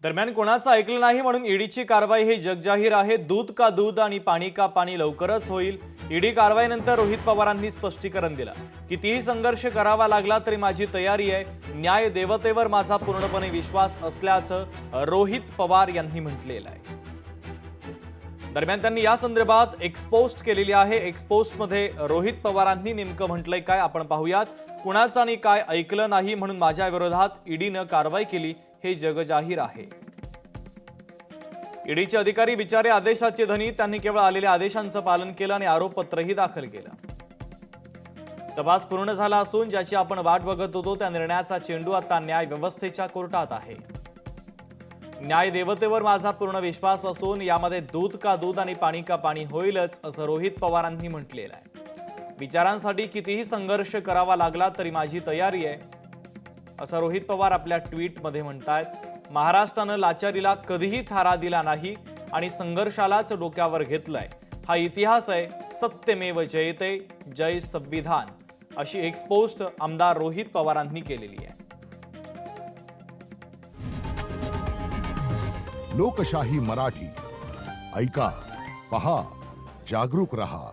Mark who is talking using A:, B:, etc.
A: दरम्यान कोणाचं ऐकलं नाही म्हणून ईडीची कारवाई हे जगजाहीर आहे। दूध का दूध आणि पाणी का पाणी लवकरच होईल। ईडी कारवाईनंतर रोहित पवारांनी स्पष्टीकरण दिलं। कितीही संघर्ष करावा लागला तरी माझी तयारी आहे। न्याय देवतेवर माझा पूर्णपणे विश्वास असल्याचं रोहित पवार यांनी म्हटलेलं आहे। दरम्यान त्यांनी या संदर्भात एक्सपोस्ट केलेली आहे। एक्सपोस्टमध्ये रोहित पवारांनी नेमकं म्हटलंय काय आपण पाहूयात। कुणाचं आणि काय ऐकलं नाही म्हणून माझ्या विरोधात ईडीनं कारवाई केली हे जगजाहीर आहे। ईडीचे अधिकारी बिचारे आदेशाचे धनी, त्यांनी केवळ आलेल्या आदेशांचं पालन केलं आणि आरोपपत्रही दाखल केलं। तपास पूर्ण झाला असून ज्याची आपण वाट बघत होतो त्या निर्णयाचा चेंडू आता न्याय व्यवस्थेच्या कोर्टात आहे। न्याय देवतेवर माझा पूर्ण विश्वास असून यामध्ये दूध का दूध आणि पाणी का पाणी होईलच असं रोहित पवारांनी म्हटलेलं आहे। विचारांसाठी कितीही संघर्ष करावा लागला तरी माझी तयारी आहे असं रोहित पवार आपल्या ट्विटमध्ये म्हणतायत। महाराष्ट्रानं लाचारीला कधीही थारा दिला नाही आणि संघर्षालाच डोक्यावर घेतलंय। हा इतिहास आहे, सत्यमेव जयते, जय संविधान, अशी एक्सपोस्ट आमदार रोहित पवारांनी केलेली आहे।
B: लोकशाही मराठी ऐका, पहा, जागरूक रहा।